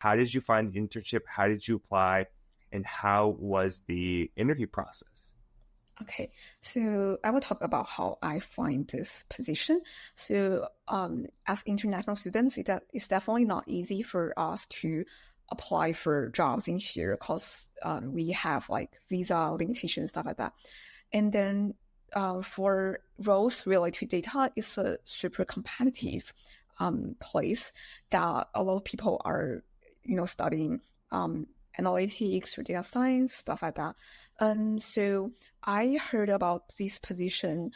How did you find the internship? How did you apply? And how was the interview process? Okay, so I will talk about how I find this position. So, as international students, it's definitely not easy for us to apply for jobs in here because we have like visa limitations, stuff like that. And then for roles related to data, it's a super competitive place that a lot of people are, studying analytics or data science, stuff like that. So I heard about this position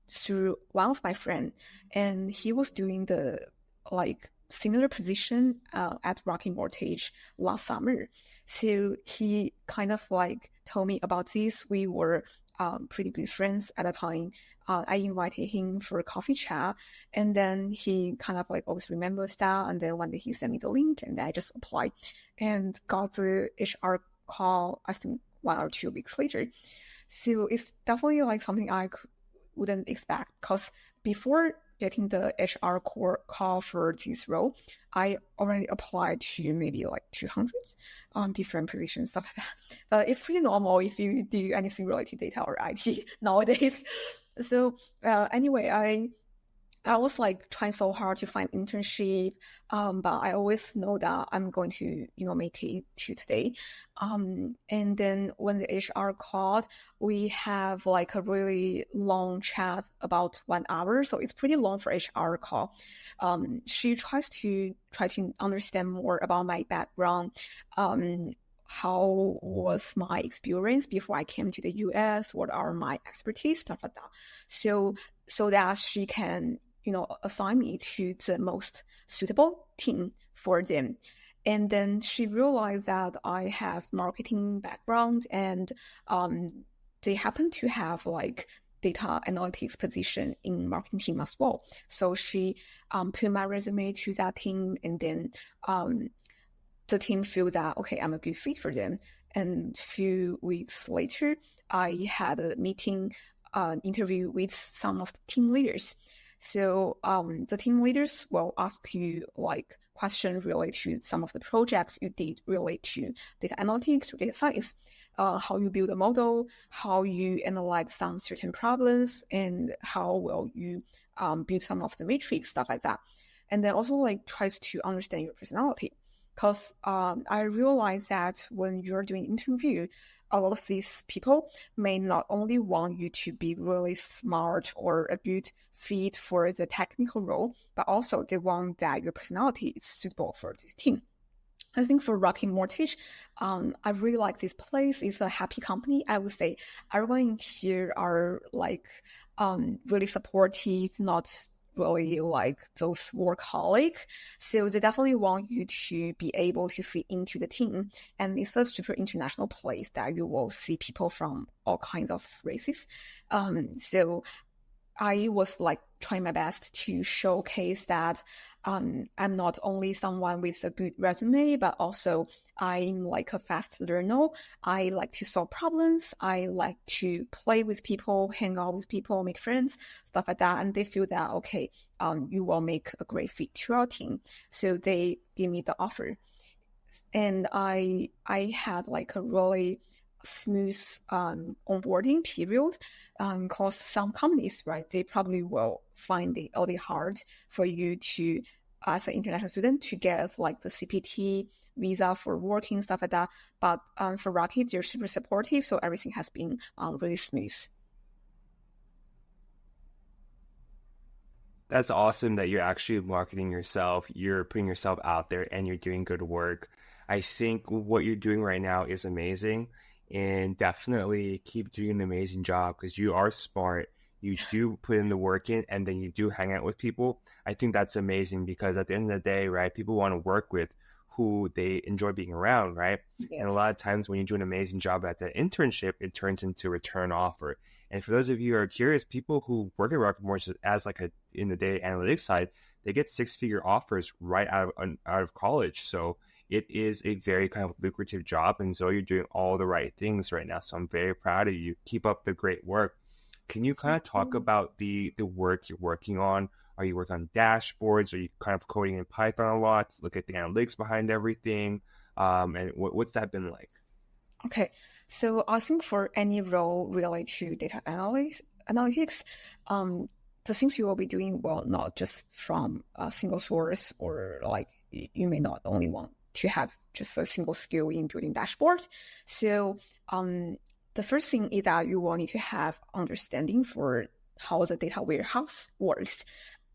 through one of my friend, and he was doing the like similar position at Rocky Mortgage last summer. So he kind of like told me about this. We were pretty good friends at the time. I invited him for a coffee chat, and then he kind of like always remembers that. And then one day he sent me the link, and I just applied and got the HR call, I think 1 or 2 weeks later. So it's definitely like something wouldn't expect because before getting the HR call for this role, I already applied to maybe like 200 different positions, stuff like that. But it's pretty normal if you do anything related to data or IT nowadays. So anyway, I was like trying so hard to find internship, but I always know that I'm going to, make it to today. And then when the HR called, we have like a really long chat, about 1 hour. So it's pretty long for HR call. She try to understand more about my background. How was my experience before I came to the US? What are my expertise, stuff like that. So that she can assign me to the most suitable team for them. And then she realized that I have marketing background and they happen to have like data analytics position in marketing team as well. So she put my resume to that team, and then the team feel that, okay, I'm a good fit for them. And a few weeks later, I had a meeting, interview with some of the team leaders. So the team leaders will ask you like questions related to some of the projects you did related to data analytics or data science, how you build a model, how you analyze some certain problems, and how well you build some of the metrics, stuff like that. And then also like tries to understand your personality. Because I realized that when you're doing interview, a lot of these people may not only want you to be really smart or a good fit for the technical role, but also they want that your personality is suitable for this team. I think for Rocky Mortgage, I really like this place. It's a happy company. I would say everyone in here are like really supportive, not really like those workaholic. So they definitely want you to be able to fit into the team. And it's a super international place that you will see people from all kinds of races. So I was like trying my best to showcase that I'm not only someone with a good resume, but also I'm like a fast learner. I like to solve problems. I like to play with people, hang out with people, make friends, stuff like that. And they feel that, okay, you will make a great fit to our team. So they give me the offer. And I had like a really smooth onboarding period because some companies, right, they probably will find it really hard for you to, as an international student, to get like the CPT visa for working, stuff like that. But for Rocket, they're super supportive, so everything has been really smooth. That's awesome that you're actually marketing yourself, you're putting yourself out there, and you're doing good work. I think what you're doing right now is amazing, and definitely keep doing an amazing job because you are smart. You do put in the work in, and then you do hang out with people. I think that's amazing because at the end of the day, right, people want to work with who they enjoy being around, right? And a lot Yes. of times when you do an amazing job at the internship, it turns into a return offer. And for those of you who are curious, people who work at Rocket Mortgage as like a in the data analytics side, they get six-figure offers right out of college. So it is a very kind of lucrative job, and so you're doing all the right things right now. So I'm very proud of you. Keep up the great work. Can you kind of talk about the work you're working on? Are you working on dashboards? Are you kind of coding in Python a lot? Look at the analytics behind everything. And what's that been like? Okay, so I think for any role related to analytics, um, the things you will be doing will not just from a single source, or like you may not only want to have just a single skill in building dashboards. So the first thing is that you will need to have understanding for how the data warehouse works.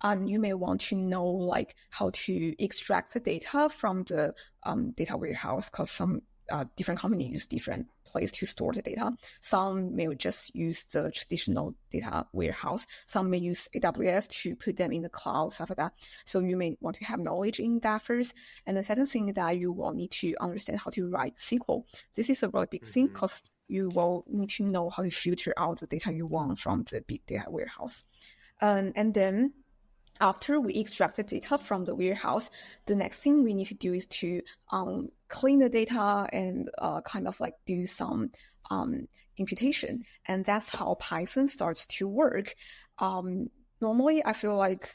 You may want to know like how to extract the data from the data warehouse, because some different companies use different place to store the data. Some may just use the traditional data warehouse. Some may use AWS to put them in the cloud, stuff like that. So you may want to have knowledge in that first. And the second thing is that you will need to understand how to write SQL. This is a really big thing, because you will need to know how to filter out the data you want from the big data warehouse. And then after we extract the data from the warehouse, the next thing we need to do is to clean the data and kind of like do some imputation. And that's how Python starts to work. Normally, I feel like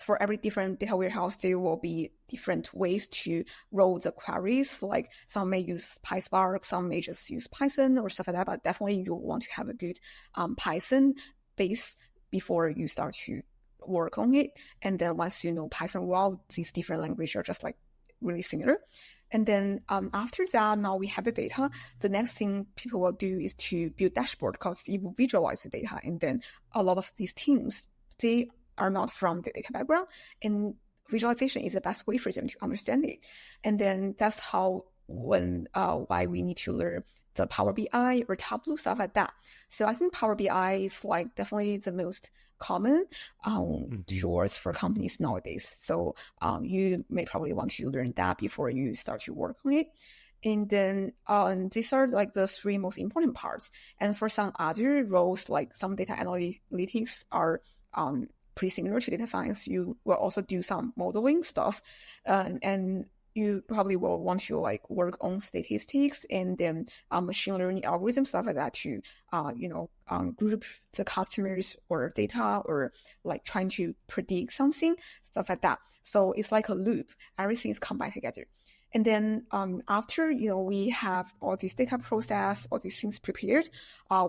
for every different data warehouse, there will be different ways to roll the queries. Like some may use PySpark, some may just use Python or stuff like that. But definitely you want to have a good Python base before you start to work on it. And then once you know Python well, these different languages are just like really similar. And then after that, now we have the data. The next thing people will do is to build dashboard, because you will visualize the data. And then a lot of these teams, they are not from the data background, and visualization is the best way for them to understand it. And then that's how why we need to learn the Power BI or Tableau, stuff like that. So I think Power BI is like definitely the most common tools for companies nowadays. So you may probably want to learn that before you start to work on it. And then these are like the three most important parts. And for some other roles, like some data analytics are pretty similar to data science. You will also do some modeling stuff, and you probably will want to like work on statistics and then machine learning algorithms, stuff like that, to group the customers or data, or like trying to predict something, stuff like that. So it's like a loop. Everything is combined together. And then after we have all this data process, all these things prepared,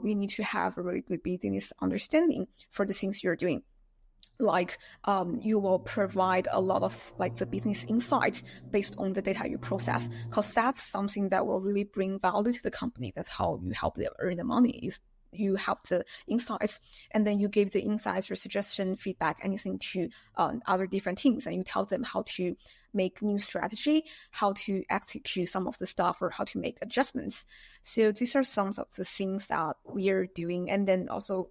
we need to have a really good business understanding for the things you're doing. Like you will provide a lot of like the business insight based on the data you process, because that's something that will really bring value to the company. That's how you help them earn the money, is you help the insights, and then you give the insights or suggestion, feedback, anything to other different teams, and you tell them how to make new strategy, how to execute some of the stuff, or how to make adjustments. So these are some of the things that we are doing. And then also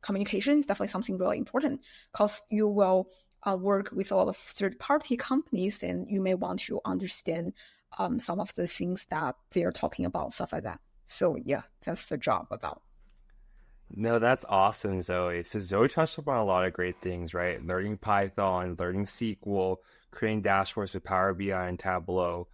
communication is definitely something really important, because you will work with a lot of third-party companies, and you may want to understand some of the things that they're talking about, stuff like that. So yeah, that's the job about. No, that's awesome, Zoe. So Zoe touched upon a lot of great things, right? Learning Python, learning SQL, creating dashboards with Power BI and Tableau.